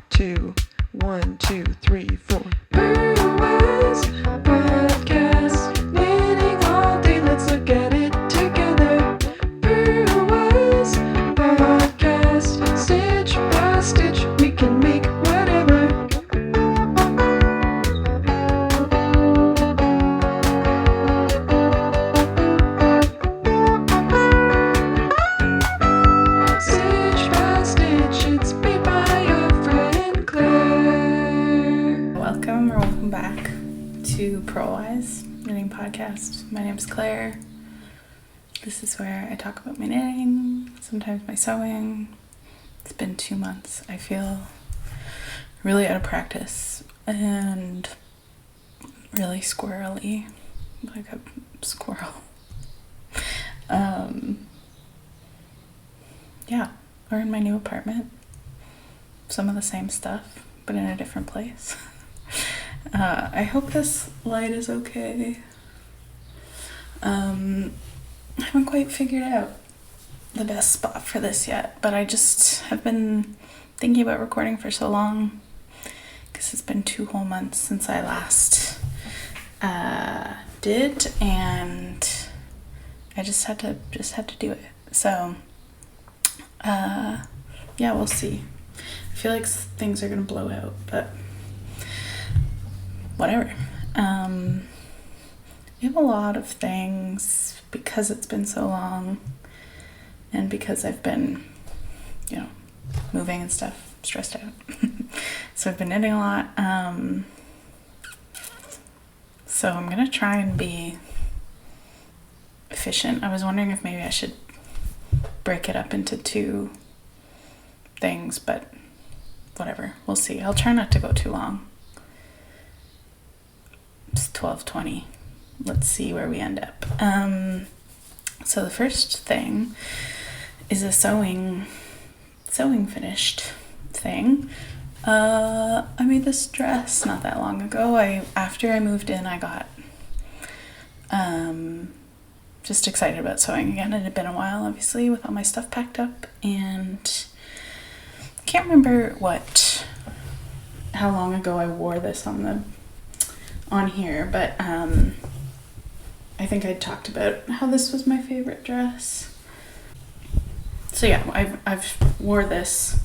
2, 1, 2, 3, 4. Purlwise podcast, knitting all day. Let's look at it together. Purlwise podcast, stitch by stitch, we can make whatever. Stitch by stitch, it's made by your friend Claire. Welcome back to Purlwise Knitting Podcast. My name's Claire. This is where I talk about my knitting, sometimes my sewing. It's been 2 months. I feel really out of practice and really squirrely, like a squirrel. Yeah, we're in my new apartment. Some of the same stuff, but in a different place. I hope this light is okay. I haven't quite figured out the best spot for this yet, but I just have been thinking about recording for so long because it's been 2 whole months since I last did, and I just had to do it. So yeah, we'll see. I feel like things are gonna blow out, but whatever. We have a lot of things because it's been so long and because I've been, moving and stuff, stressed out. So I've been knitting a lot. So I'm gonna try and be efficient. I was wondering if maybe I should break it up into 2 things, but whatever, we'll see. I'll try not to go too long. It's 12:20. Let's see where we end up. So the first thing is a sewing finished thing. I made this dress not that long ago. After I moved in, I got just excited about sewing again. It had been a while, obviously, with all my stuff packed up, and I can't remember how long ago I wore this on here, but I think I talked about how this was my favorite dress. So yeah, I've wore this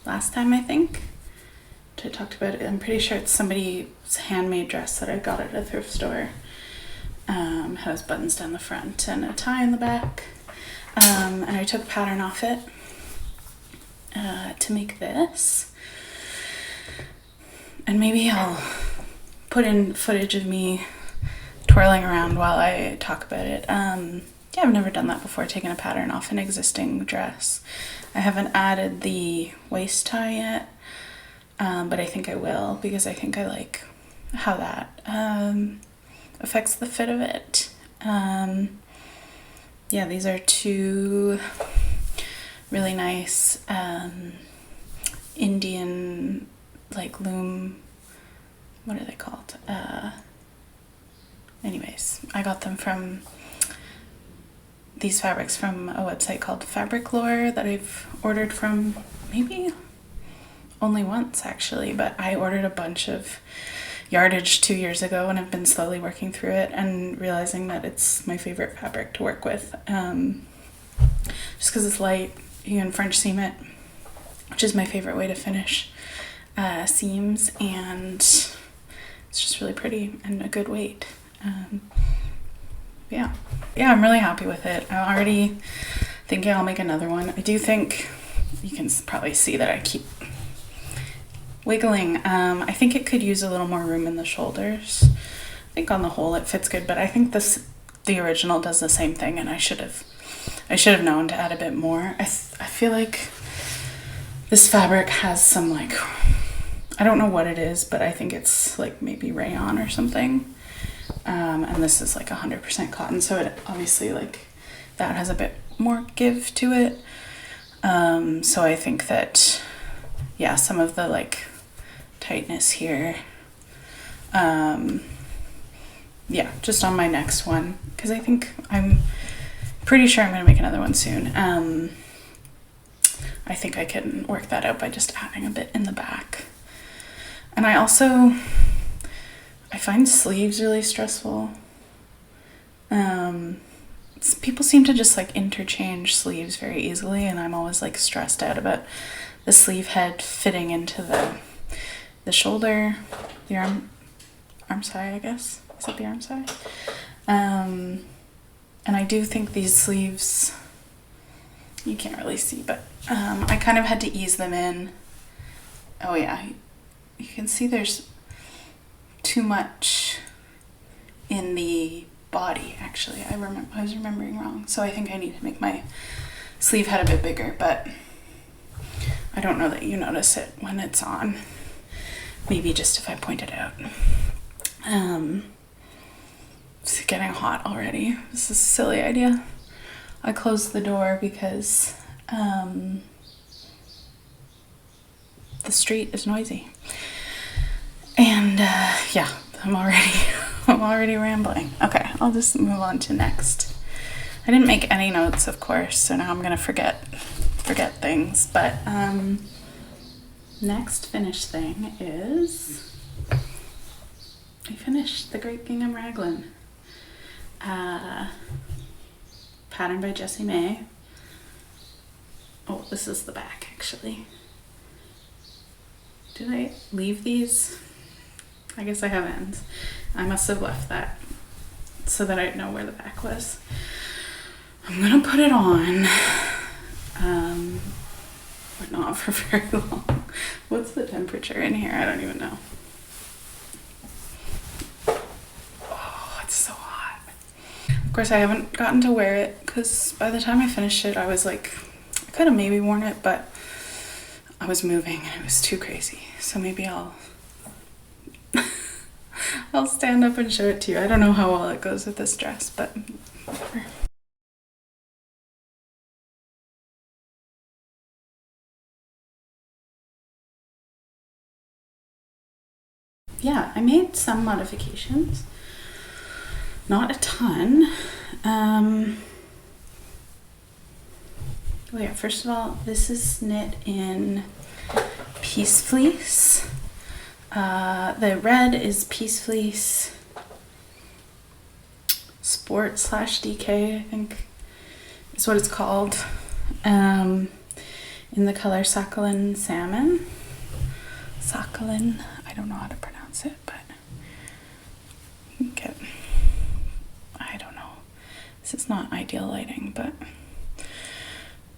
last time, I think. I talked about it. I'm pretty sure it's somebody's handmade dress that I got at a thrift store. Has buttons down the front and a tie in the back. And I took pattern off it to make this. And maybe I'll put in footage of me twirling around while I talk about it. Yeah, I've never done that before, taking a pattern off an existing dress. I haven't added the waist tie yet, but I think I will because I think I like how that affects the fit of it. Yeah, these are 2 really nice Indian loom, what are they called? Anyways, I got them from these fabrics from a website called Fabric Lore that I've ordered from maybe only once actually, but I ordered a bunch of yardage 2 years ago and I've been slowly working through it and realizing that it's my favorite fabric to work with. Just because it's light, you can French seam it, which is my favorite way to finish seams, and it's just really pretty and a good weight. Yeah, I'm really happy with it. I'm already thinking I'll make another one. I do think you can probably see that I keep wiggling. I think it could use a little more room in the shoulders. I think on the whole it fits good, but I think the original does the same thing, and I should have known to add a bit more. I feel like this fabric has some I don't know what it is, but I think it's maybe rayon or something. And this is 100% cotton, so it obviously that has a bit more give to it. So I think that, yeah, some of the tightness here, yeah, just on my next one, because I'm pretty sure I'm gonna make another one soon. I think I can work that out by just adding a bit in the back. And I find sleeves really stressful. People seem to just like interchange sleeves very easily, and I'm always like stressed out about the sleeve head fitting into the shoulder, the arm side, I guess. Is it the arm side? And I do think these sleeves, you can't really see, but I kind of had to ease them in. Oh yeah, you can see there's too much in the body, actually. I was remembering wrong, so I think I need to make my sleeve head a bit bigger, but I don't know that you notice it when it's on. Maybe just if I point it out. It's getting hot already. This is a silly idea. I closed the door because the street is noisy. And yeah, I'm already rambling. Okay, I'll just move on to next. I didn't make any notes, of course, so now I'm gonna forget things. But next finished thing is I finished the Great Gingham Raglan. Pattern by Jessie May. Oh, this is the back, actually. Did I leave these? I guess I haven't. I must have left that so that I'd know where the back was. I'm gonna put it on, but not for very long. What's the temperature in here? I don't even know. Oh, it's so hot. Of course, I haven't gotten to wear it because by the time I finished it, I was like, I could have maybe worn it, but I was moving and it was too crazy. So maybe I'll stand up and show it to you. I don't know how well it goes with this dress, but whatever. Yeah, I made some modifications. Not a ton. Oh yeah, first of all, this is knit in Peace Fleece. The red is Peace Fleece Sport / DK, I think is what it's called. In the color Sakhalin Salmon. Sakhalin, I don't know how to pronounce it, but you can get, I don't know. This is not ideal lighting, but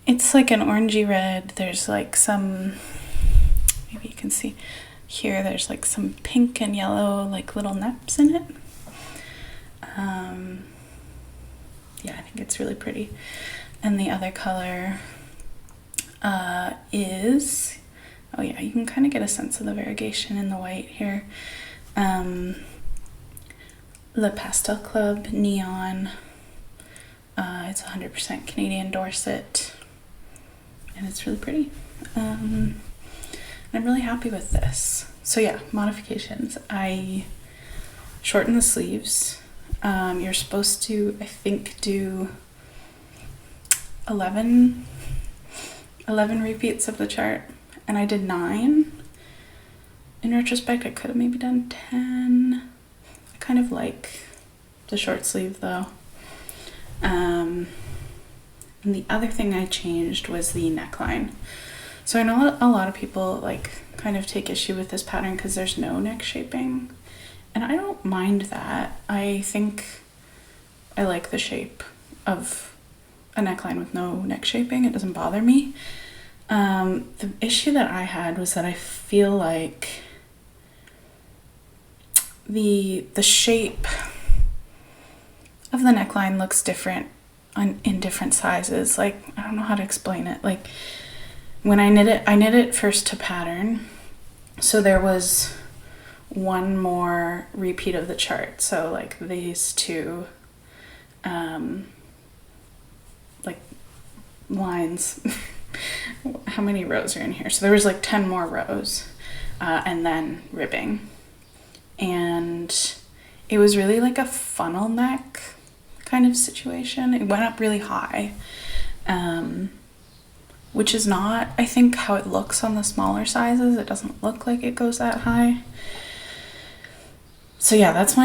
it's like an orangey red. There's like some, maybe you can see here, there's like some pink and yellow like little neps in it. Yeah, I think it's really pretty. And the other color is, oh yeah, you can kind of get a sense of the variegation in the white here. The Pastel Club Neon. It's 100% Canadian Dorset, and it's really pretty. I'm really happy with this. So yeah, modifications. I shortened the sleeves. You're supposed to, I think, do 11 repeats of the chart, and I did 9. In retrospect, I could have maybe done 10. I kind of like the short sleeve though. And the other thing I changed was the neckline. So I know a lot of people like kind of take issue with this pattern because there's no neck shaping, and I don't mind that. I think I like the shape of a neckline with no neck shaping. It doesn't bother me. The issue that I had was that I feel like the shape of the neckline looks different in different sizes. Like, I don't know how to explain it. Like, when I knit it first to pattern, so there was one more repeat of the chart. So like these two like lines. How many rows are in here? So there was like 10 more rows, and then ribbing, and it was really like a funnel neck kind of situation. It went up really high, which is not, I think, how it looks on the smaller sizes. It doesn't look like it goes that high. So yeah, that's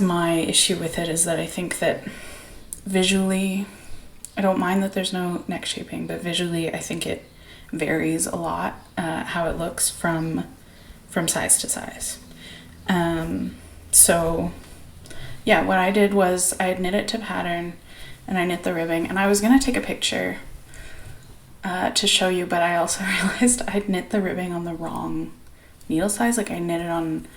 my issue with it, is that I think that visually, I don't mind that there's no neck shaping, but visually I think it varies a lot how it looks from size to size. So yeah, what I did was I knit it to pattern and I knit the ribbing, and I was gonna take a picture to show you, but I also realized I'd knit the ribbing on the wrong needle size. Like I knit it on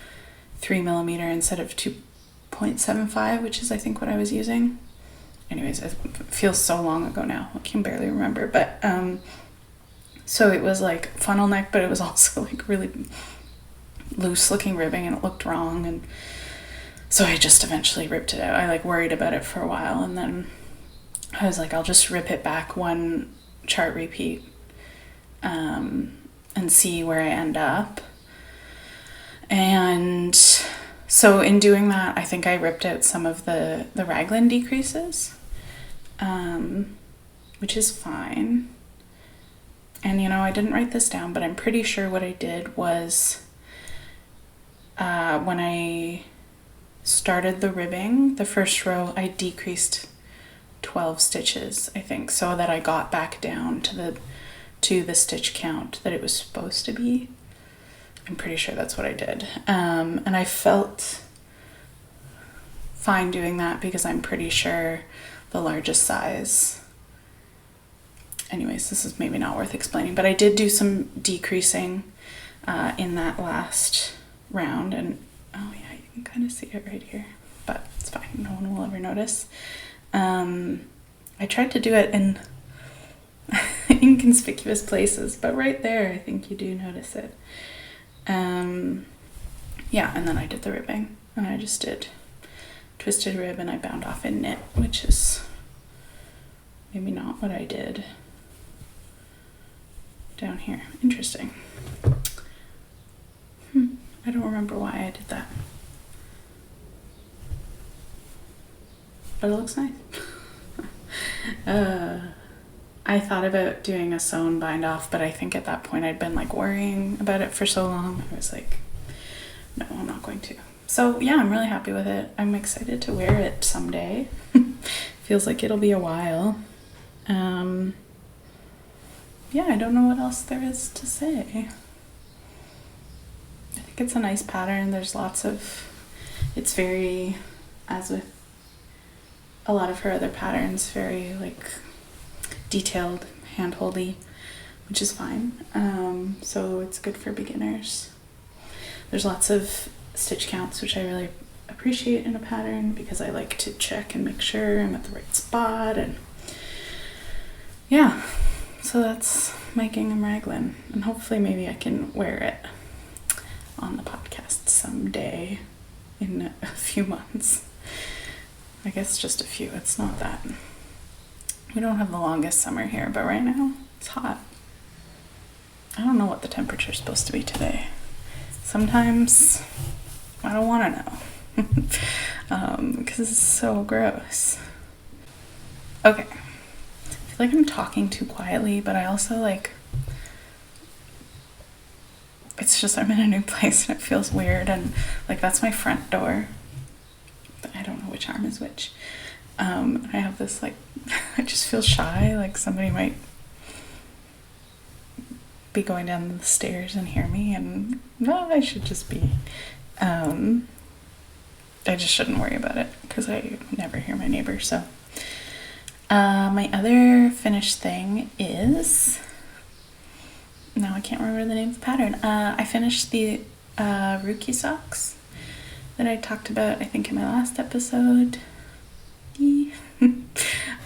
3mm instead of 2.75, which is I think what I was using. Anyways, it feels so long ago now, I can barely remember. But so it was like funnel neck, but it was also like really loose looking ribbing, and it looked wrong, and so I just eventually ripped it out. I like worried about it for a while, and then I was like, I'll just rip it back one chart repeat and see where I end up. And so in doing that, I think I ripped out some of the Raglan decreases, which is fine. And you know, I didn't write this down, but I'm pretty sure what I did was when I started the ribbing, the first row, I decreased 12 stitches, I think, so that I got back down to the stitch count that it was supposed to be. I'm pretty sure that's what I did. And I felt fine doing that because I'm pretty sure the largest size, anyways, this is maybe not worth explaining, but I did do some decreasing in that last round, and oh yeah, you can kind of see it right here, but it's fine, no one will ever notice. I tried to do it in inconspicuous places, but right there I think you do notice it. Yeah, and then I did the ribbing, and I just did twisted rib, and I bound off in knit, which is maybe not what I did down here. Interesting. I don't remember why I did that, but it looks nice. I thought about doing a sewn bind off, but I think at that point I'd been like worrying about it for so long. I was like, no, I'm not going to. So yeah, I'm really happy with it. I'm excited to wear it someday. Feels like it'll be a while. Yeah, I don't know what else there is to say. I think it's a nice pattern. There's lots of, it's very, as with a lot of her other patterns, very like detailed, hand-holdy, which is fine. So it's good for beginners. There's lots of stitch counts, which I really appreciate in a pattern, because I like to check and make sure I'm at the right spot. And yeah, so that's my Gingham Raglan, and hopefully maybe I can wear it on the podcast someday in a few months. I guess just a few, it's not that. We don't have the longest summer here, but right now it's hot. I don't know what the temperature is supposed to be today. Sometimes I don't want to know because it's so gross. Okay, I feel like I'm talking too quietly, but I also like, it's just I'm in a new place and it feels weird, and like that's my front door. I don't know which arm is which. I have this like, I just feel shy, like somebody might be going down the stairs and hear me, and no, I should just be, I just shouldn't worry about it because I never hear my neighbors. So my other finished thing is, now I can't remember the name of the pattern. I finished the Rookie socks that I talked about, I think, in my last episode.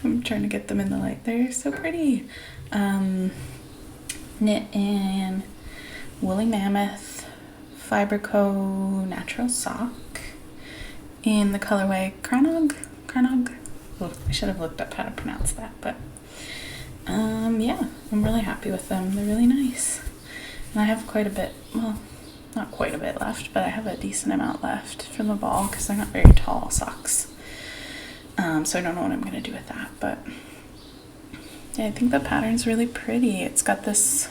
I'm trying to get them in the light. They're so pretty. Knit in Woolly Mammoth Fibre Co. Natural Sock in the colorway Crannog. Oh, I should have looked up how to pronounce that, but yeah, I'm really happy with them. They're really nice. And I have quite a bit, well, not quite a bit left, but I have a decent amount left from the ball because they're not very tall socks. So I don't know what I'm going to do with that, but Yeah, I think the pattern's really pretty. It's got this,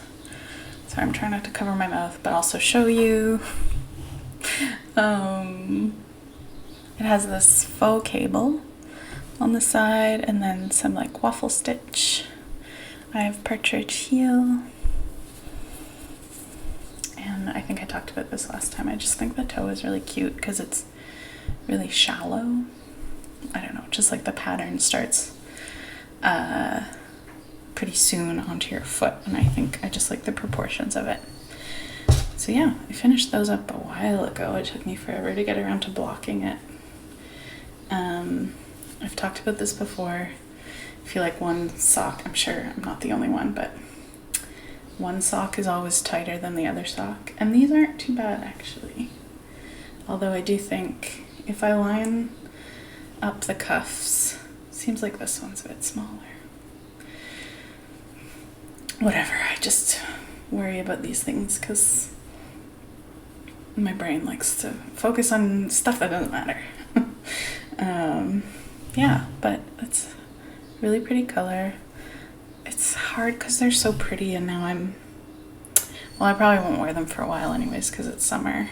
sorry, I'm trying not to cover my mouth, but also show you. It has this faux cable on the side and then some like waffle stitch. I have partridge heel. And I think I talked about this last time. I just think the toe is really cute because it's really shallow. I don't know, just like the pattern starts pretty soon onto your foot, and I think I just like the proportions of it. So yeah, I finished those up a while ago. It took me forever to get around to blocking it. I've talked about this before. I feel like one sock, I'm sure I'm not the only one, but one sock is always tighter than the other sock. And these aren't too bad actually. Although I do think if I line up the cuffs, seems like this one's a bit smaller. Whatever, I just worry about these things because my brain likes to focus on stuff that doesn't matter. Yeah, but it's really pretty color. It's hard because they're so pretty, and now well, I probably won't wear them for a while anyways because it's summer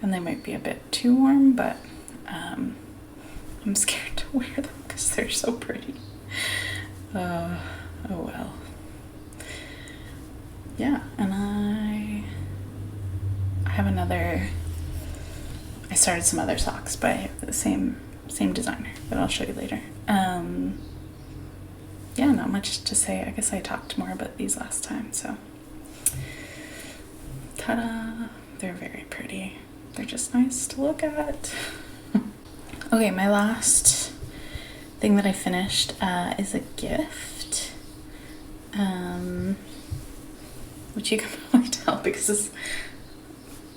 and they might be a bit too warm, but I'm scared to wear them because they're so pretty. Oh well. Yeah, and I have I started some other socks by the same designer, but I'll show you later. Yeah, not much to say. I guess I talked more about these last time, so. Ta-da! They're very pretty. They're just nice to look at. Okay, my last thing that I finished is a gift. Which you can probably tell because it's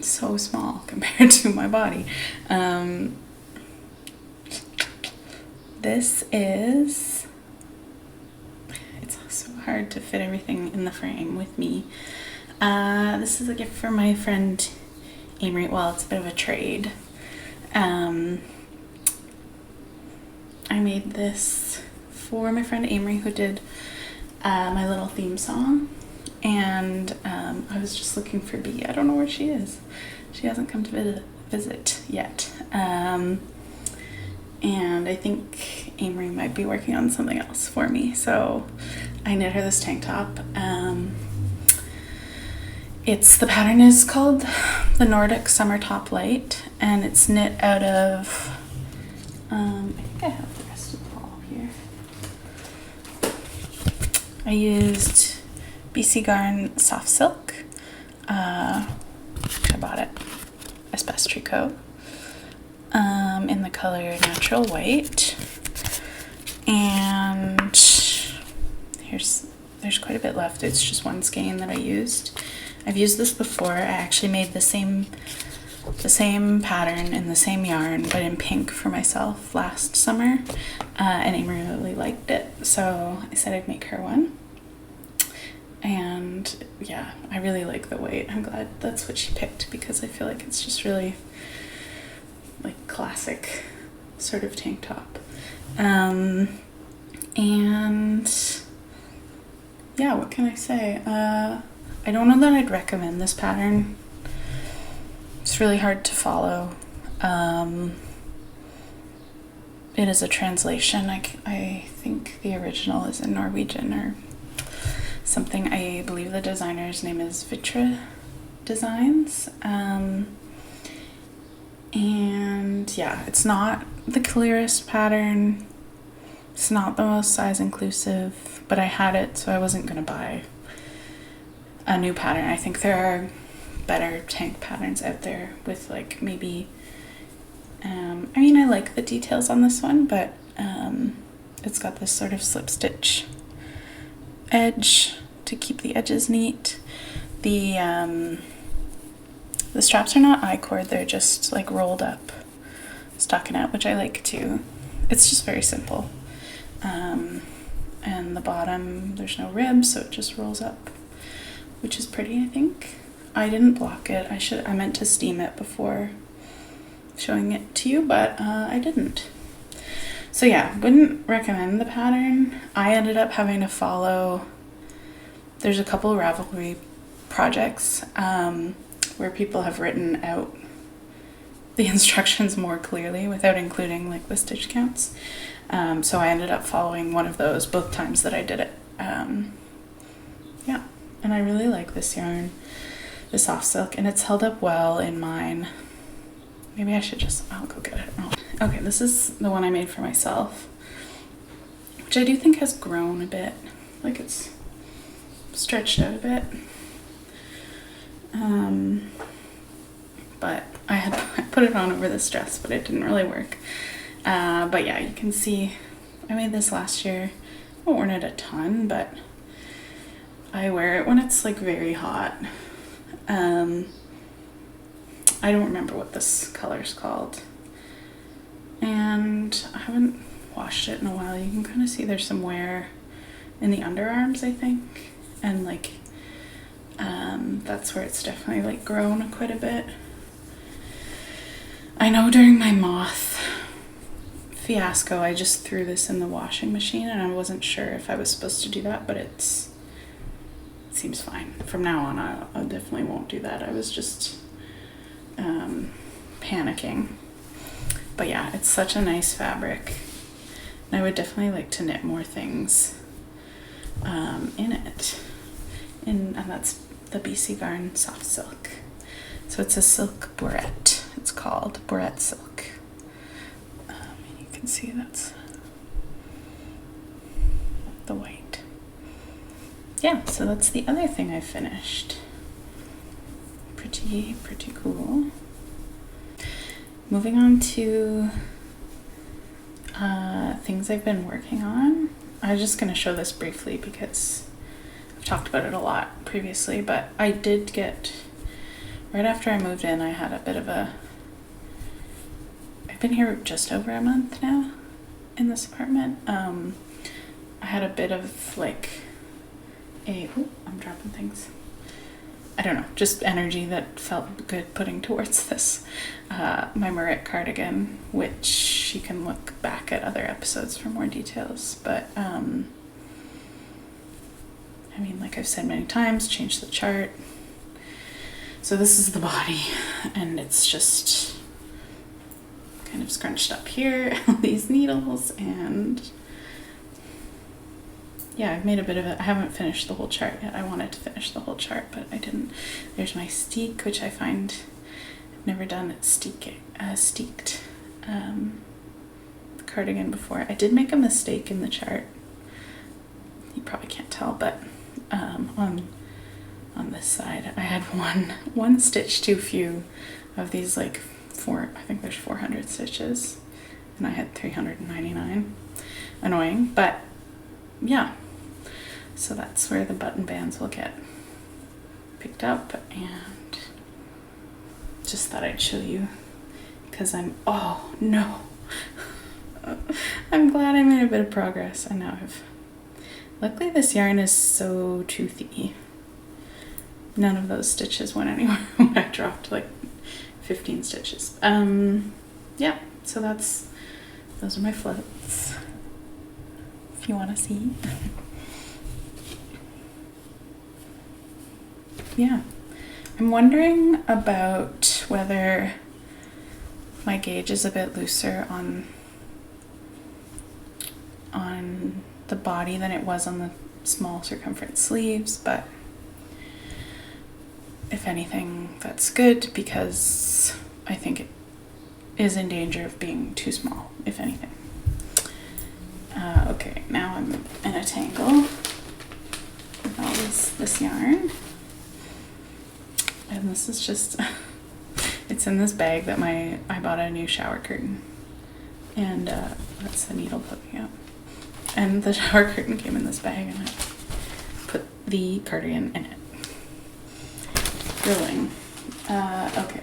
so small compared to my body. This is, it's so hard to fit everything in the frame with me. This is a gift for my friend Amory. Well, it's a bit of a trade. I made this for my friend Amory who did my little theme song. And I was just looking for Bee. I don't know where she is. She hasn't come to visit yet. And I think Amory might be working on something else for me. So I knit her this tank top. The pattern is called the Nordic Summer Top Light. And it's knit out of, I think I have the rest of the haul here. I used BC Garn Soft Silk. I bought it Espèce Tricot in the color Natural White, and there's quite a bit left. It's just one skein that I used. I've used this before. I actually made the same pattern in the same yarn but in pink for myself last summer, and Amy really liked it, so I said I'd make her one. And yeah, I really like the weight. I'm glad that's what she picked because I feel like it's just really like classic sort of tank top. And yeah, what can I say? I don't know that I'd recommend this pattern. It's really hard to follow. It is a translation. I think the original is in Norwegian or something. I believe the designer's name is Fibre Designs. And yeah, it's not the clearest pattern. It's not the most size inclusive, but I had it, so I wasn't going to buy a new pattern. I think there are better tank patterns out there with like maybe, I mean, I like the details on this one, but it's got this sort of slip stitch edge to keep the edges neat. The straps are not I-cord, they're just like rolled up stockinette, which I like too. It's just very simple. And the bottom, there's no ribs, so it just rolls up, which is pretty, I think. I didn't block it. I meant to steam it before showing it to you, but I didn't. So yeah, wouldn't recommend the pattern. I ended up having to follow, there's a couple Ravelry projects where people have written out the instructions more clearly without including like the stitch counts. So I ended up following one of those both times that I did it. Yeah, and I really like this yarn, the soft silk, and it's held up well in mine. Maybe I should I'll go get it. Oh. Okay, this is the one I made for myself, which I do think has grown a bit, like it's stretched out a bit. But I put it on over this dress, but it didn't really work. But yeah, you can see I made this last year. I haven't worn it a ton, but I wear it when it's like very hot. I don't remember what this color's called. And I haven't washed it in a while. You can kind of see there's some wear in the underarms, I think. And like, that's where it's definitely like grown quite a bit. I know during my moth fiasco, I just threw this in the washing machine and I wasn't sure if I was supposed to do that, but it seems fine. From now on, I definitely won't do that. I was just panicking. But yeah, it's such a nice fabric. And I would definitely like to knit more things in it. And that's the BC Garn soft silk. So it's a silk Gr8. It's called Gr8 silk. And you can see that's the white. Yeah, so that's the other thing I finished. Pretty cool. Moving on to things I've been working on. I'm just going to show this briefly because I've talked about it a lot previously, but I did get, right after I moved in, I had a bit of I've been here just over a month now in this apartment. I had a bit of like I'm dropping things. I don't know, just energy that felt good putting towards this. My Marit cardigan, which you can look back at other episodes for more details. But, I mean, like I've said many times, change the chart. So this is the body, and it's just kind of scrunched up here, these needles, and yeah, I've made a bit of it. I haven't finished the whole chart yet. I wanted to finish the whole chart, but I didn't. There's my steek, which I find I've never done it steeked cardigan before. I did make a mistake in the chart. You probably can't tell, but on this side, I had one stitch too few of these like I think there's 400 stitches, and I had 399. Annoying, but yeah. So that's where the button bands will get picked up, and just thought I'd show you because oh no. I'm glad I made a bit of progress. I now have, luckily this yarn is so toothy. None of those stitches went anywhere when I dropped like 15 stitches. Yeah, so those are my floats. If you want to see. Yeah, I'm wondering about whether my gauge is a bit looser on the body than it was on the small circumference sleeves, but if anything, that's good because I think it is in danger of being too small, if anything. Okay, now I'm in a tangle with all this yarn. And this is just, it's in this bag that I bought a new shower curtain. And that's the needle poking out. And the shower curtain came in this bag and I put the cardigan in it. Grilling. Okay.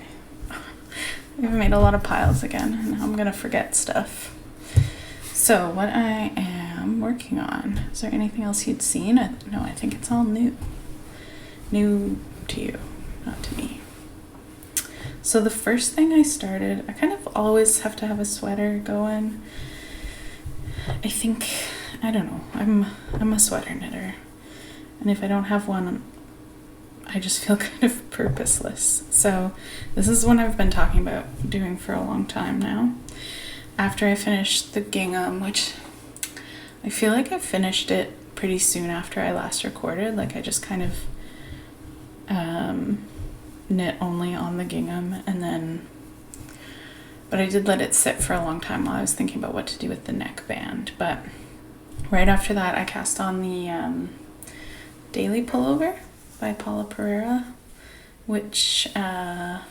I've made a lot of piles again and now I'm gonna forget stuff. So what I am working on, is there anything else you'd seen? No, I think it's all new. New to you, not to me. So the first thing I started, I kind of always have to have a sweater going I think, I don't know, I'm a sweater knitter. And if I don't have one, I just feel kind of purposeless. So this is one I've been talking about doing for a long time now. After I finished the gingham, which I feel like I finished it pretty soon after I last recorded. Like I just kind of knit only on the gingham, and then, but I did let it sit for a long time while I was thinking about what to do with the neckband. But right after that, I cast on the Daily Pullover by Paula Pereira, which I've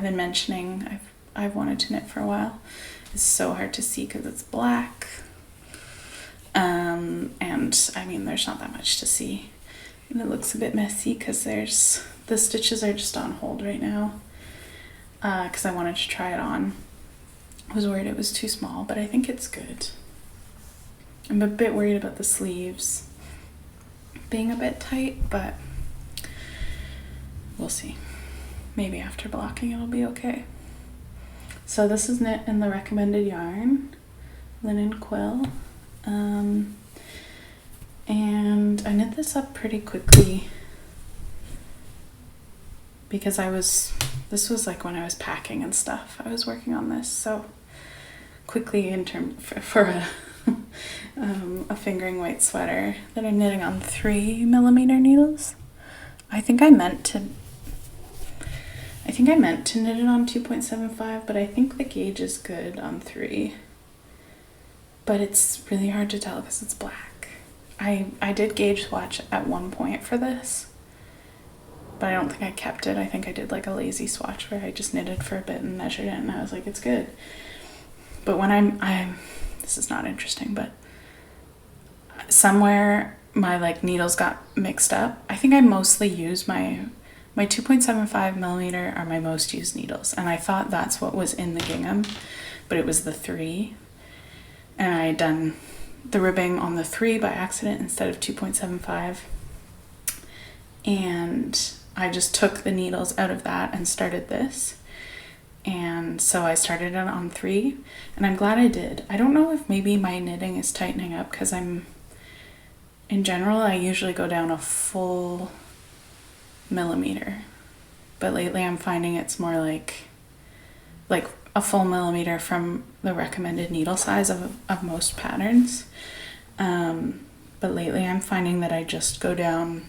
been mentioning. I've wanted to knit for a while. It's so hard to see because it's black. And I mean, there's not that much to see. And it looks a bit messy because the stitches are just on hold right now. Because I wanted to try it on. I was worried it was too small, but I think it's good. I'm a bit worried about the sleeves being a bit tight, but we'll see. Maybe after blocking it'll be okay. So this is knit in the recommended yarn, linen quill. And I knit this up pretty quickly because this was like when I was packing and stuff. I was working on this, so quickly for a fingering weight sweater that I'm knitting on 3mm needles. I think I meant to knit it on 2.75, but I think the gauge is good on 3. But it's really hard to tell because it's black. I did gauge swatch at one point for this, but I don't think I kept it. I think I did like a lazy swatch where I just knitted for a bit and measured it, and I was like, it's good. But when I'm this is not interesting, but somewhere my like needles got mixed up. I think I mostly use my 2.75mm are my most used needles, and I thought that's what was in the gingham, but it was the 3. And I had done the ribbing on the 3 by accident instead of 2.75. And I just took the needles out of that and started this. And so I started it on 3, and I'm glad I did. I don't know if maybe my knitting is tightening up because in general, I usually go down a full millimeter. But lately I'm finding it's more like a full millimeter from the recommended needle size of most patterns. But lately I'm finding that I just go down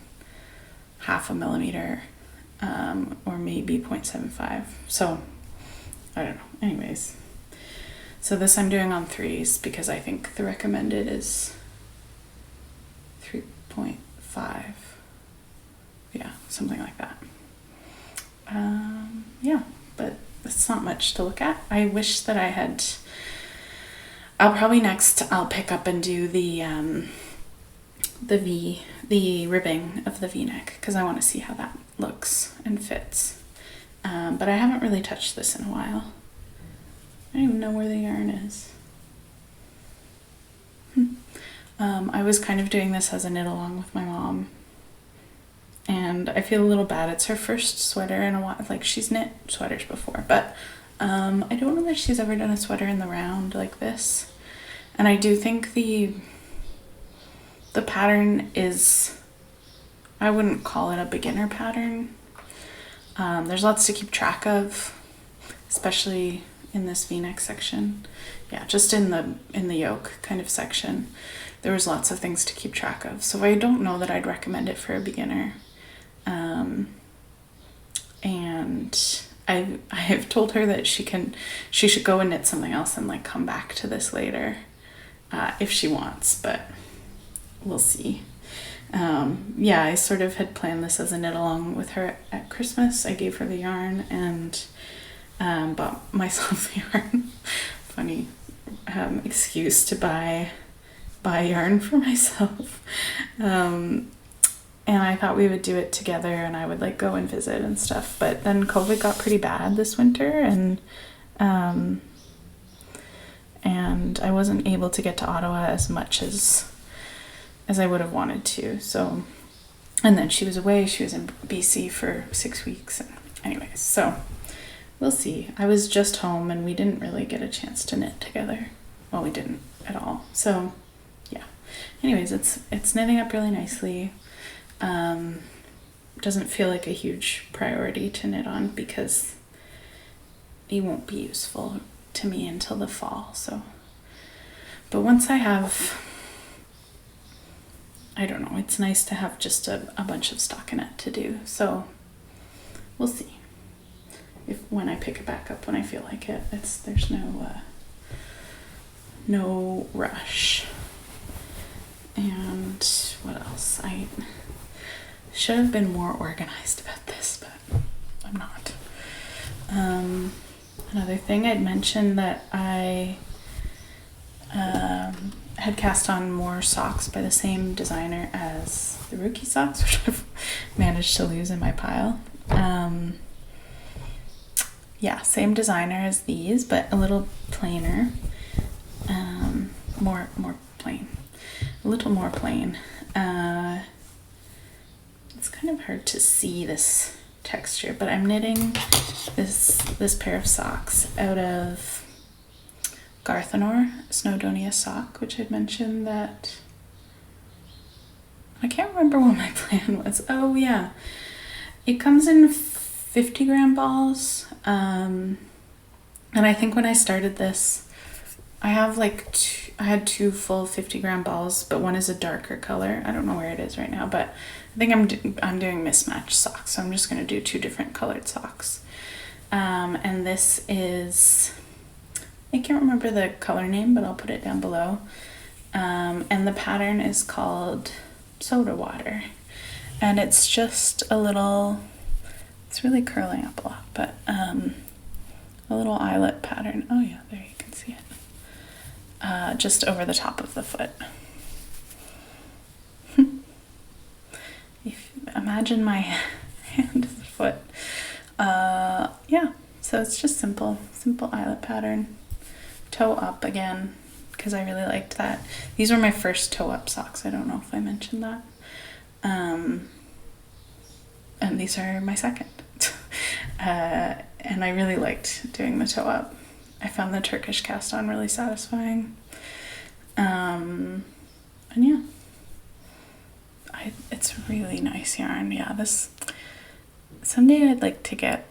0.5 millimeter, or maybe 0.75. So I don't know. Anyways, so this I'm doing on 3s because I think the recommended is 3.5. Yeah, something like that. Yeah, but it's not much to look at. I wish that I had. I'll pick up and do the ribbing of the V-neck because I want to see how that looks and fits. But I haven't really touched this in a while. I don't even know where the yarn is. I was kind of doing this as a knit along with my mom. And I feel a little bad. It's her first sweater in a while. Like, she's knit sweaters before, but I don't know that she's ever done a sweater in the round like this. And I do think the pattern is, I wouldn't call it a beginner pattern. There's lots to keep track of, especially in this V-neck section. Yeah, just in the yoke kind of section, there was lots of things to keep track of. So I don't know that I'd recommend it for a beginner. And I have told her that she should go and knit something else and like come back to this later, if she wants, but we'll see. Yeah, I sort of had planned this as a knit along with her at Christmas. I gave her the yarn and bought myself the yarn. Funny excuse to buy yarn for myself. And I thought we would do it together and I would like go and visit and stuff. But then COVID got pretty bad this winter, and I wasn't able to get to Ottawa as much as I would have wanted to. So, and then she was away. She was in BC for 6 weeks. Anyways, so we'll see. I was just home and we didn't really get a chance to knit together. Well, we didn't. at all. So yeah, anyways, it's knitting up really nicely. Doesn't feel like a huge priority to knit on because it won't be useful to me until the fall. So, but once I have, I don't know, it's nice to have just a bunch of stockinette to do. So we'll see when I pick it back up when I feel like it. There's no rush. And what else? I should have been more organized about this, but I'm not. Another thing, I'd mentioned that I had cast on more socks by the same designer as the Rookie socks, which I've managed to lose in my pile. Yeah, same designer as these, but a little plainer. More plain. A little more plain. It's kind of hard to see this texture, but I'm knitting this pair of socks out of Garthenor Snowdonia sock, which I'd mentioned that I can't remember what my plan was. Oh yeah, it comes in 50 gram balls, and I think when I started this, I have I had 2 full 50 gram balls, but one is a darker color. I don't know where it is right now, but I think I'm doing mismatched socks, so I'm just going to do 2 different colored socks. And this is, I can't remember the color name, but I'll put it down below. And the pattern is called Soda Water, and it's just a little, it's really curling up a lot, but a little eyelet pattern. Oh yeah, there you can see it. Just over the top of the foot. Imagine my hand as a foot. Yeah, so it's just simple eyelet pattern. Toe up again, because I really liked that. These were my first toe up socks. I don't know if I mentioned that. And these are my second. And I really liked doing the toe up. I found the Turkish cast on really satisfying. And yeah, it's really nice yarn. Yeah, someday I'd like to get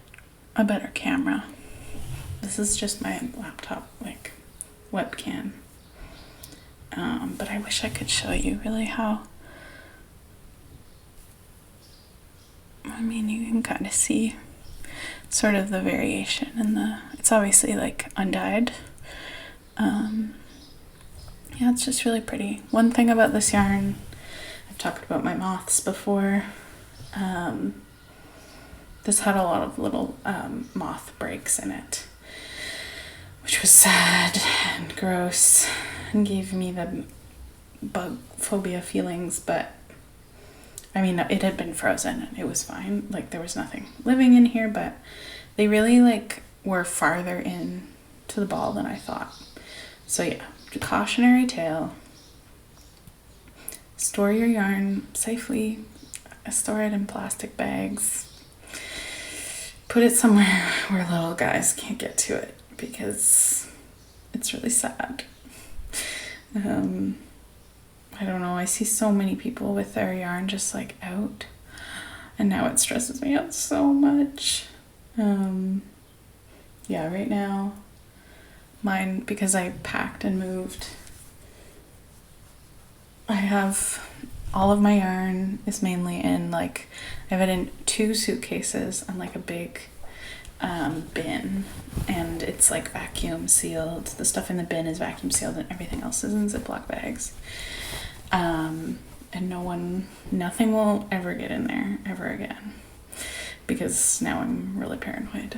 a better camera. This is just my laptop, webcam. But I wish I could show you really how, I mean, you can kind of see sort of the variation in it's obviously undyed. Yeah, it's just really pretty. One thing about this yarn, I've talked about my moths before. This had a lot of little moth breaks in it, which was sad and gross and gave me the bug phobia feelings, but I mean, it had been frozen and it was fine. There was nothing living in here, but they really were farther in to the ball than I thought. So yeah, cautionary tale. Store your yarn safely. Store it in plastic bags. Put it somewhere where little guys can't get to it, because it's really sad. I don't know, I see so many people with their yarn just out, and now it stresses me out so much. Yeah, right now mine, because I packed and moved, I have all of my yarn is mainly in I have it in 2 suitcases and a big bin, and it's vacuum sealed. The stuff in the bin is vacuum sealed and everything else is in Ziploc bags. And nothing will ever get in there ever again, because now I'm really paranoid.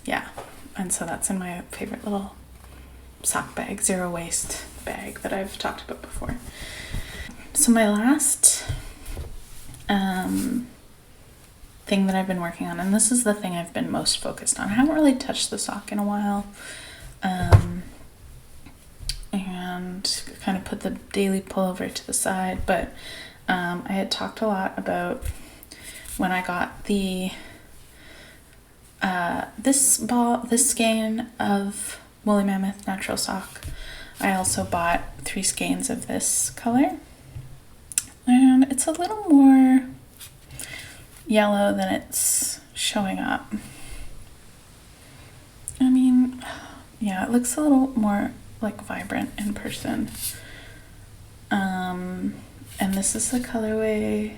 Yeah, and so that's in my favorite little sock bag, zero waste bag that I've talked about before. So my last thing that I've been working on, and this is the thing I've been most focused on. I haven't really touched the sock in a while, and kind of put the daily pullover to the side, but I had talked a lot about when I got the this skein of Woolly Mammoth natural sock. I also bought 3 skeins of this color. And it's a little more yellow than it's showing up. I mean, yeah, it looks a little more like vibrant in person. And this is the colorway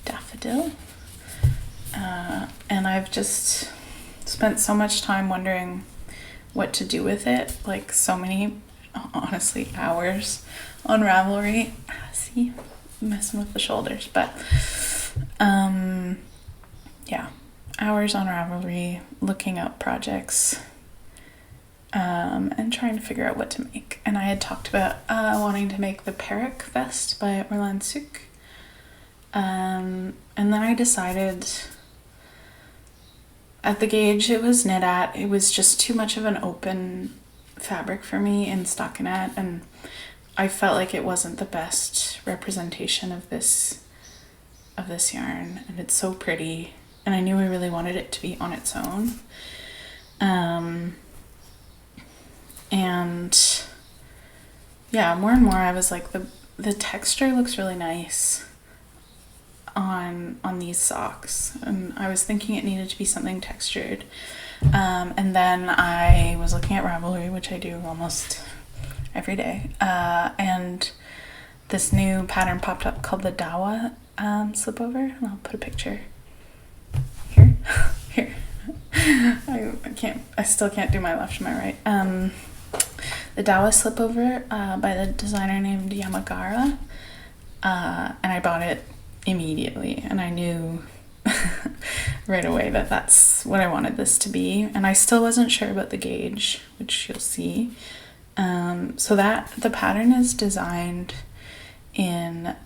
Daffodil. And I've just spent so much time wondering what to do with it, like so many, honestly, hours on Ravelry. See, messing with the shoulders, but yeah, hours on Ravelry looking up projects and trying to figure out what to make. And I had talked about wanting to make the Peric vest by Orlan Suk, and then I decided at the gauge it was knit at, it was just too much of an open fabric for me in stockinette, and I felt like it wasn't the best representation of this yarn, and it's so pretty, and I knew I really wanted it to be on its own. And yeah, more and more I was like, the texture looks really nice on these socks, and I was thinking it needed to be something textured. And then I was looking at Ravelry, which I do almost every day, and this new pattern popped up called the Dawa slipover, and I'll put a picture here. Here. I still can't do my left and my right. The Dawa slipover by the designer named Yamagara, and I bought it immediately, and I knew right away that that's what I wanted this to be, and I still wasn't sure about the gauge, which you'll see. So that the pattern is designed in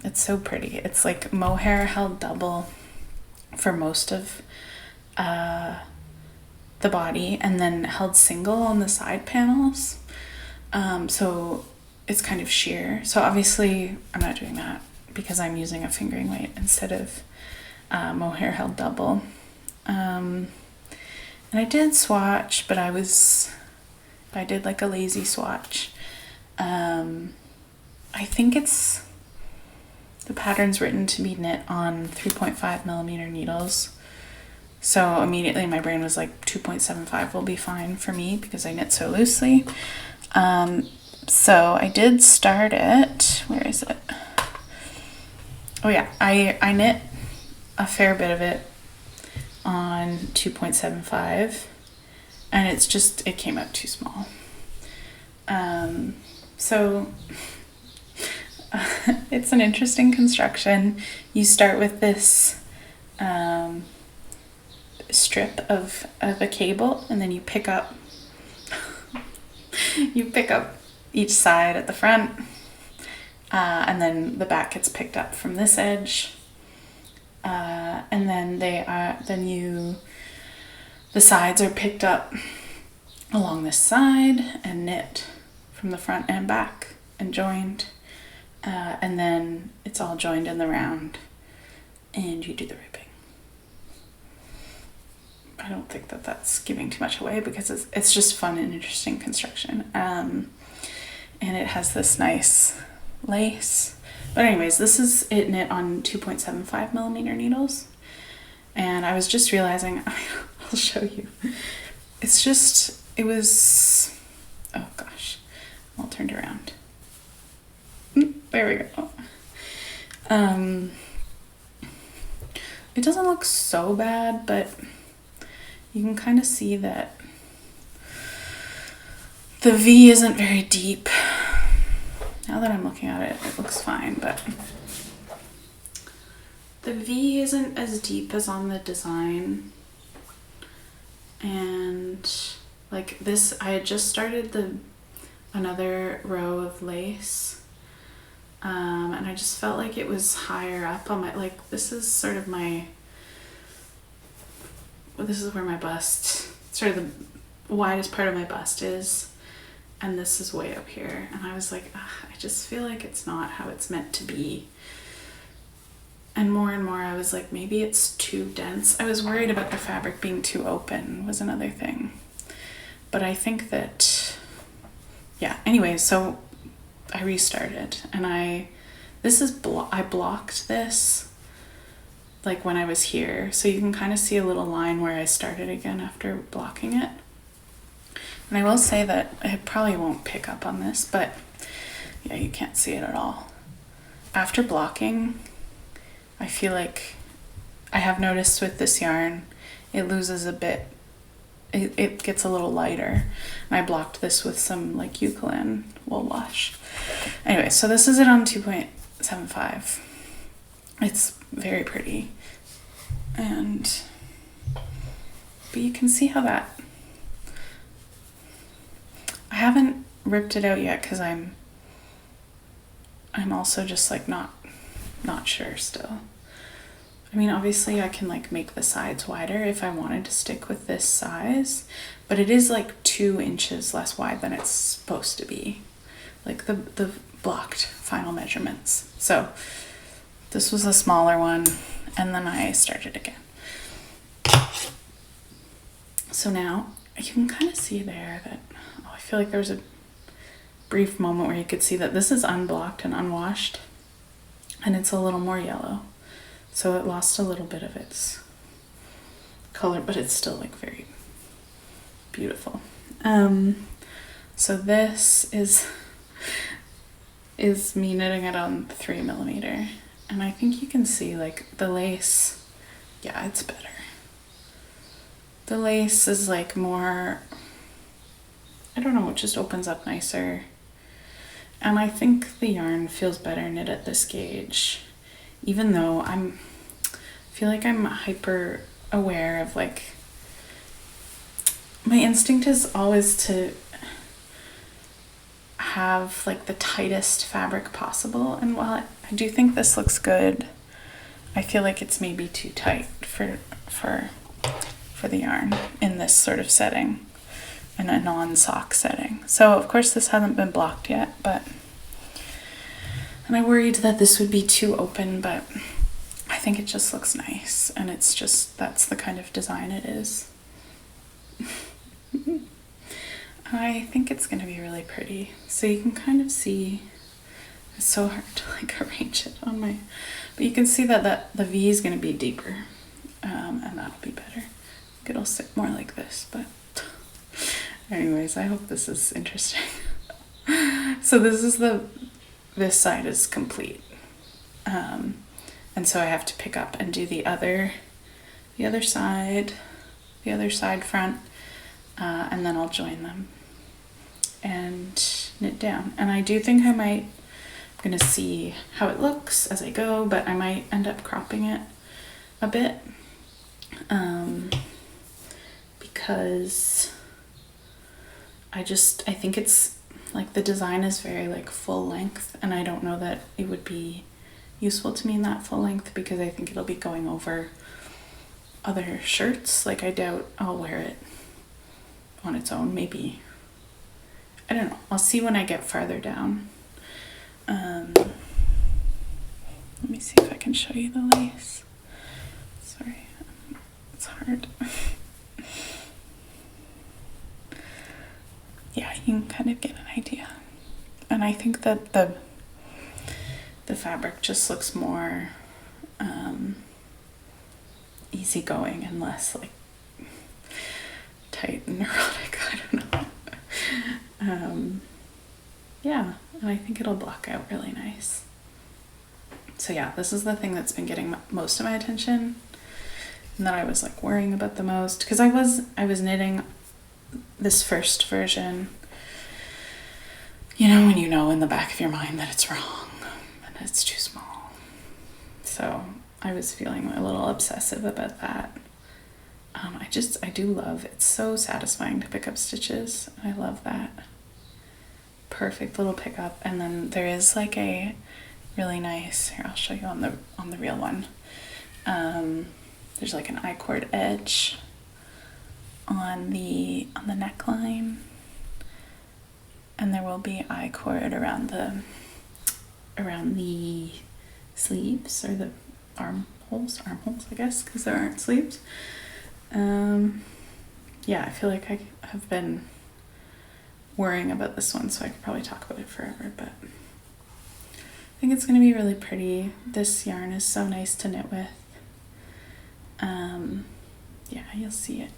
it's so pretty, it's like mohair held double for most of the body, and then held single on the side panels, so it's kind of sheer. So obviously I'm not doing that because I'm using a fingering weight instead of mohair held double. And I did swatch, but I did like a lazy swatch. I think the pattern's written to be knit on 3.5 millimeter needles. So immediately my brain was like 2.75 will be fine for me because I knit so loosely. So I did start it. Where is it? Oh yeah, I knit a fair bit of it on 2.75, and it came out too small. So it's an interesting construction. You start with this strip of a cable, and then you pick up each side at the front, and then the back gets picked up from this edge, and then the sides are picked up along this side and knit from the front and back and joined, and then it's all joined in the round, and you do the ribbing. I don't think that that's giving too much away because it's just fun and interesting construction, and it has this nice lace. But anyways, this is it knit on 2.75 millimeter needles, and I was just realizing, I'll show you, it was, oh gosh, all turned around. There we go. It doesn't look so bad, but you can kind of see that the V isn't very deep. Now that I'm looking at it, it looks fine, but the V isn't as deep as on the design. And like this, I had just started another row of lace, and I just felt like it was higher up on my, like this is sort of this is where my bust, sort of the widest part of my bust is, and this is way up here, and I was like, I just feel like it's not how it's meant to be. And more I was like, maybe it's too dense. I was worried about the fabric being too open was another thing. But I think that, yeah, anyway, so I restarted, and I blocked this like when I was here, so you can kind of see a little line where I started again after blocking it. And I will say that I probably won't pick up on this, but yeah, you can't see it at all. After blocking, I feel like I have noticed with this yarn, it loses a bit, it gets a little lighter. And I blocked this with some like Eucalyptus wool wash. Anyway, so this is it on 2.75. It's very pretty. But you can see how that, I haven't ripped it out yet because I'm also just like not sure still. I mean, obviously I can like make the sides wider if I wanted to stick with this size, but it is like 2 inches less wide than it's supposed to be, like the blocked final measurements. So this was a smaller one, and then I started again. So now you can kind of see there that, I feel like there was a brief moment where you could see that this is unblocked and unwashed, and it's a little more yellow. So it lost a little bit of its color, but it's still like very beautiful. So this is me knitting it on 3mm, and I think you can see like the lace, yeah, it's better. The lace is like more, I don't know, it just opens up nicer. And I think the yarn feels better knit at this gauge, even though I feel like I'm hyper aware of like, my instinct is always to have like the tightest fabric possible. And while I do think this looks good, I feel like it's maybe too tight for the yarn in this sort of setting, in a non-sock setting. So of course this hasn't been blocked yet, and I worried that this would be too open, but I think it just looks nice, and it's just, that's the kind of design it is. I think it's going to be really pretty. So you can kind of see, it's so hard to like arrange it on my, but you can see that the V is going to be deeper, and that'll be better. I think it'll sit more like this, but anyways, I hope this is interesting. So this side is complete. And so I have to pick up and do the other side front, and then I'll join them and knit down. And I do think I'm gonna see how it looks as I go, but I might end up cropping it a bit, because I think it's like, the design is very like full length, and I don't know that it would be useful to me in that full length, because I think it'll be going over other shirts. Like, I doubt I'll wear it on its own. Maybe, I don't know, I'll see when I get farther down. Let me see if I can show you the lace. Sorry, it's hard. Yeah, you can kind of get an idea. And I think that the fabric just looks more easygoing and less like tight and neurotic. I don't know. Yeah, and I think it'll block out really nice. So yeah, this is the thing that's been getting most of my attention, and that I was like worrying about the most, because I was knitting this first version, you know, when you know in the back of your mind that it's wrong and it's too small. So I was feeling a little obsessive about that. I do love, it's so satisfying to pick up stitches. I love that. Perfect little pickup. And then there is like a really nice, here I'll show you on the real one. There's like an I-cord edge on the neckline, and there will be I-cord around the sleeves, or the armholes, I guess, because there aren't sleeves. Yeah, I feel like I have been worrying about this one, so I could probably talk about it forever, but I think it's going to be really pretty. This yarn is so nice to knit with. Yeah, you'll see it.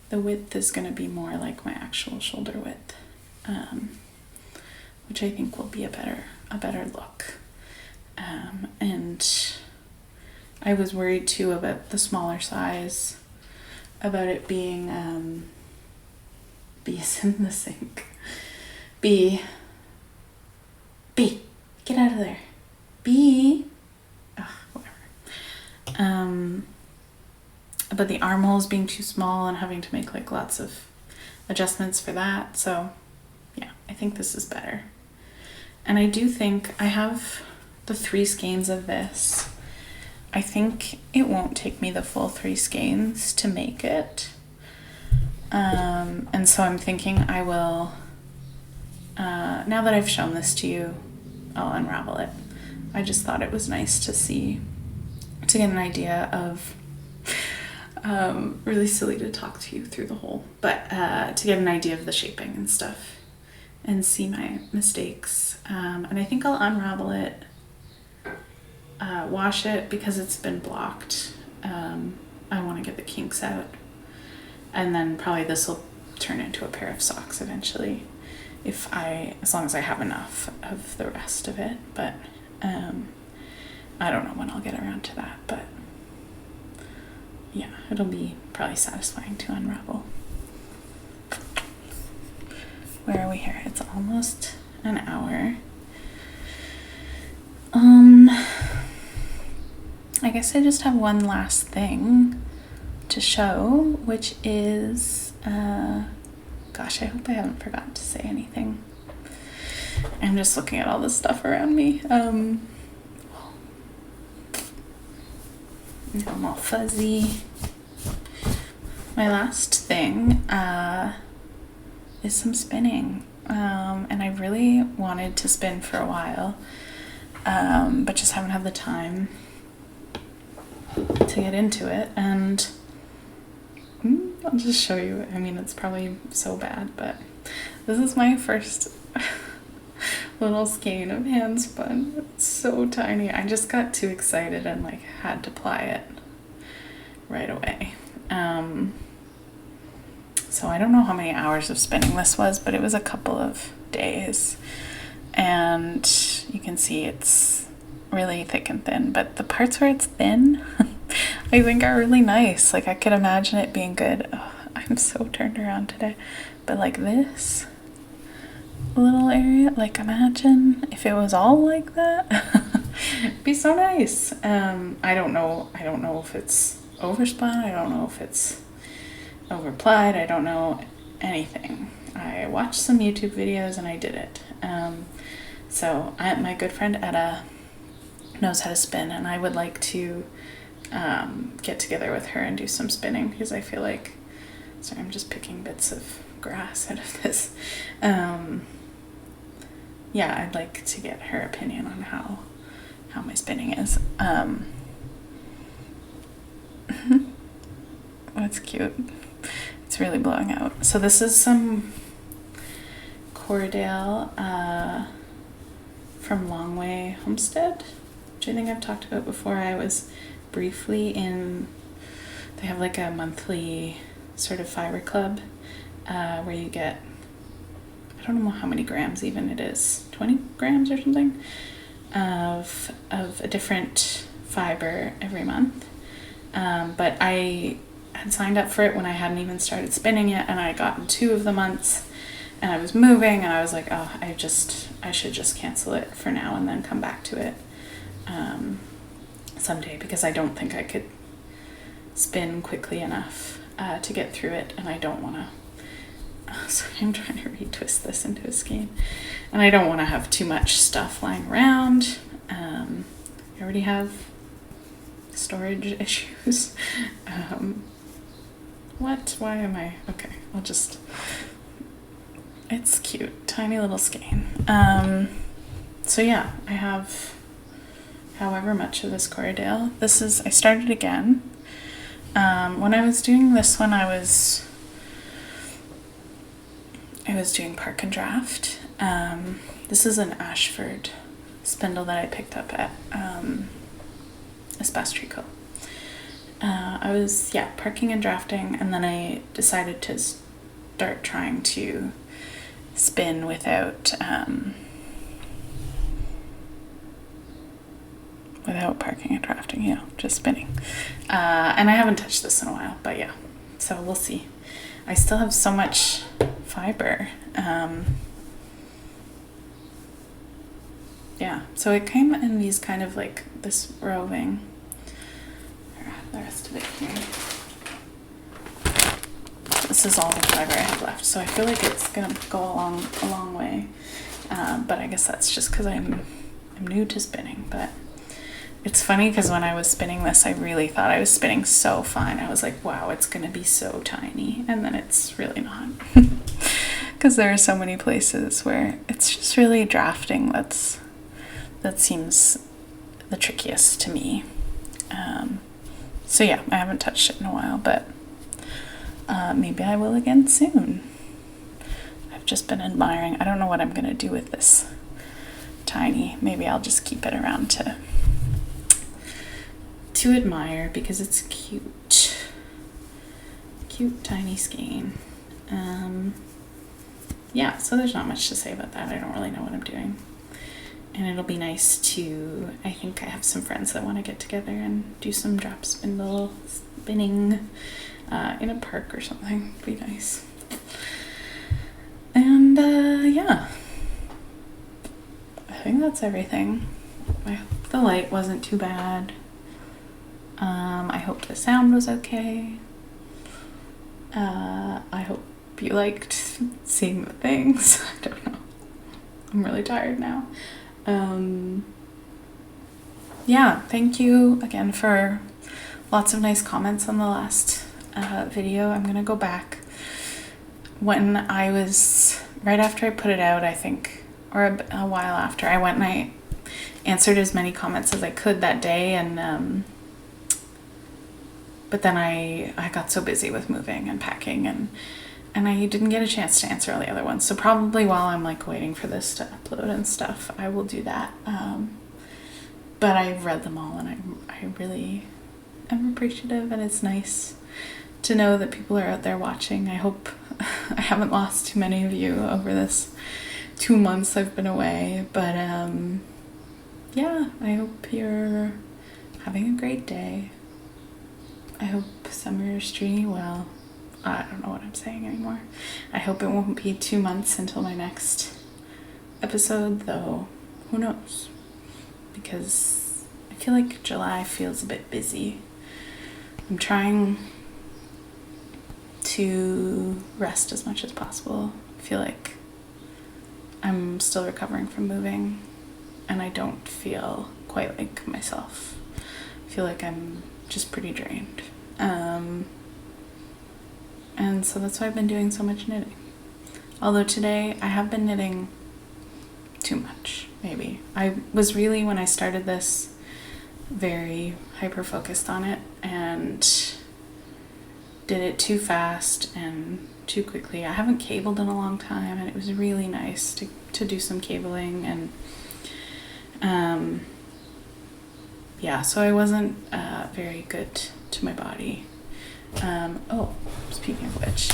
The width is going to be more like my actual shoulder width, which I think will be a better look. And I was worried too about the smaller size, about it being bees in the sink. Bee, get out of there. Bee. Ugh, whatever. About the armholes being too small and having to make like lots of adjustments for that. So yeah, I think this is better. And I do think I have the 3 skeins of this. I think it won't take me the full 3 skeins to make it. And so I'm thinking I will, now that I've shown this to you, I'll unravel it. I just thought it was nice to get an idea of, really silly to talk to you through the hole, but to get an idea of the shaping and stuff and see my mistakes. And I think I'll unravel it, wash it because it's been blocked. I want to get the kinks out, and then probably this will turn into a pair of socks eventually, as long as I have enough of the rest of it. But I don't know when I'll get around to that, but yeah, it'll be probably satisfying to unravel. Where are we here? It's almost an hour. I guess I just have one last thing to show, which is, gosh, I hope I haven't forgotten to say anything. I'm just looking at all this stuff around me. I'm all fuzzy. My last thing is some spinning. And I really wanted to spin for a while, but just haven't had the time to get into it. And I'll just show you. I mean, it's probably so bad, but this is my first little skein of hand spun. It's so tiny. I just got too excited and like had to ply it right away. So I don't know how many hours of spinning this was, but it was a couple of days. And you can see it's really thick and thin, but the parts where it's thin I think are really nice. Like I could imagine it being good. Oh, I'm so turned around today. But like this little area, like imagine if it was all like that. It'd be so nice. I don't know if it's overspun. I don't know if it's overplied. I don't know anything. I watched some YouTube videos and I did it. So my good friend Etta knows how to spin, and I would like to get together with her and do some spinning, because I feel like, sorry, I'm just picking bits of grass out of this. Yeah, I'd like to get her opinion on how my spinning is. That's cute. It's really blowing out. So this is some Cordale from Longway Homestead, which I think I've talked about before. I was briefly in, they have like a monthly sort of fiber club where you get, I don't know how many grams even it is, 20 grams or something of a different fiber every month. But I had signed up for it when I hadn't even started spinning yet, and I got in 2 of the months, and I was moving, and I was like, oh, I should just cancel it for now and then come back to it someday, because I don't think I could spin quickly enough to get through it, and I don't want to. Sorry, I'm trying to retwist this into a skein, and I don't want to have too much stuff lying around. I already have storage issues. Why am I? Okay, I'll just. It's cute, tiny little skein. So yeah, I have however much of this Cordale. I started again. When I was doing this one, I I was doing park and draft. This is an Ashford spindle that I picked up at Espastrico. I was parking and drafting, and then I decided to start trying to spin without parking and drafting, just spinning. And I haven't touched this in a while, but so we'll see. I still have so much fiber. So it came in these kind of like this roving. The rest of it here. This is all the fiber I have left, so I feel like it's gonna go a long way. But I guess that's just because I'm new to spinning. But it's funny because when I was spinning this, I really thought I was spinning so fine. I was like, wow, it's gonna be so tiny, and then it's really not. Because there are so many places where it's just really drafting that seems the trickiest to me. So I haven't touched it in a while, but maybe I will again soon. I've just been admiring. I don't know what I'm going to do with this tiny. Maybe I'll just keep it around to admire because it's cute. Cute tiny skein. So there's not much to say about that. I don't really know what I'm doing. And it'll be nice to, I think I have some friends that want to get together and do some drop spindle spinning in a park or something. It'd be nice. And I think that's everything. I hope the light wasn't too bad. I hope the sound was okay. I hope you liked seeing the things. I don't know. I'm really tired now. Thank you again for lots of nice comments on the last video. I'm gonna go back when I was right after I put it out, I think, or a while after. I went and I answered as many comments as I could that day, and but then I got so busy with moving and packing, and I didn't get a chance to answer all the other ones. So probably while I'm like waiting for this to upload and stuff, I will do that. But I've read them all, and I really am appreciative, and it's nice to know that people are out there watching. I hope I haven't lost too many of you over this 2 months I've been away, but I hope you're having a great day. I hope summer's treating you well. I don't know what I'm saying anymore. I hope it won't be 2 months until my next episode, though who knows? Because I feel like July feels a bit busy. I'm trying to rest as much as possible. I feel like I'm still recovering from moving, and I don't feel quite like myself. I feel like I'm just pretty drained. And so that's why I've been doing so much knitting. Although today I have been knitting too much, maybe. I was really, when I started this, very hyper-focused on it and did it too fast and too quickly. I haven't cabled in a long time, and it was really nice to do some cabling, and so I wasn't very good to my body. Speaking of which,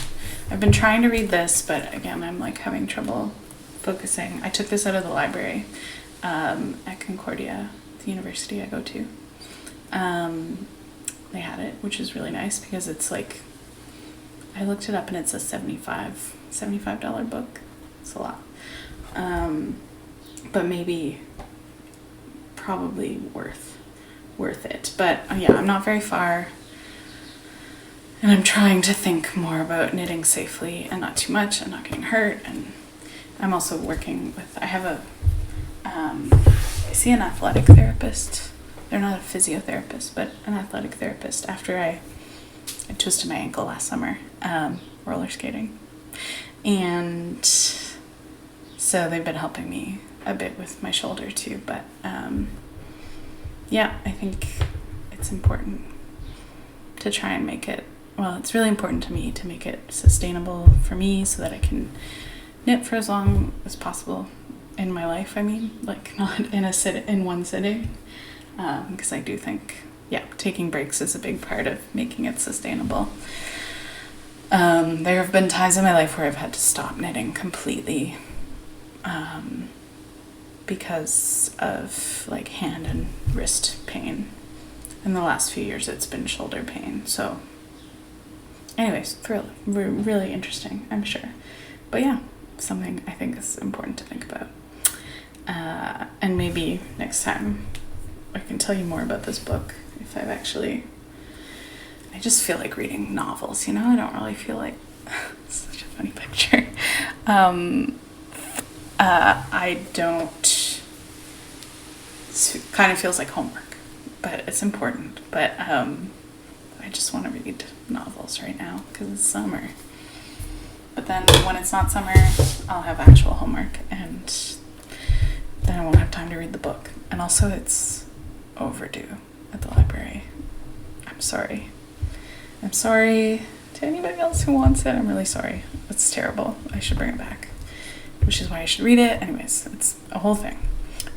I've been trying to read this, but again, I'm like having trouble focusing. I took this out of the library at Concordia, the university I go to. They had it, which is really nice because it's like, I looked it up and it's a $75 book. It's a lot. But probably worth it. But I'm not very far. And I'm trying to think more about knitting safely and not too much and not getting hurt. And I'm also working with, I see an athletic therapist. They're not a physiotherapist, but an athletic therapist after I twisted my ankle last summer, roller skating. And so they've been helping me a bit with my shoulder too. But I think it's important to try and make it, well, it's really important to me to make it sustainable for me so that I can knit for as long as possible in my life. I mean, like not in one sitting, because I do think, yeah, taking breaks is a big part of making it sustainable. There have been times in my life where I've had to stop knitting completely, because of like hand and wrist pain. In the last few years, it's been shoulder pain. So, anyways, really interesting, I'm sure. But yeah, something I think is important to think about. And maybe next time I can tell you more about this book if I've actually... I just feel like reading novels, you know? I don't really feel like... Such a funny picture. I don't... It kind of feels like homework, but it's important. But I just want to read novels right now because it's summer. But then when it's not summer, I'll have actual homework, and then I won't have time to read the book. And also it's overdue at the library. I'm sorry. I'm sorry to anybody else who wants it. I'm really sorry. It's terrible. I should bring it back, which is why I should read it. Anyways, it's a whole thing.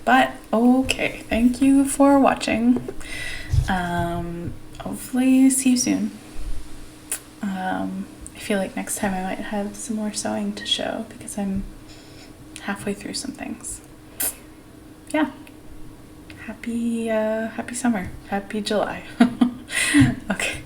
But okay, thank you for watching. Hopefully see you soon. I feel like next time I might have some more sewing to show because I'm halfway through some things. Yeah. Happy summer. Happy July. Okay.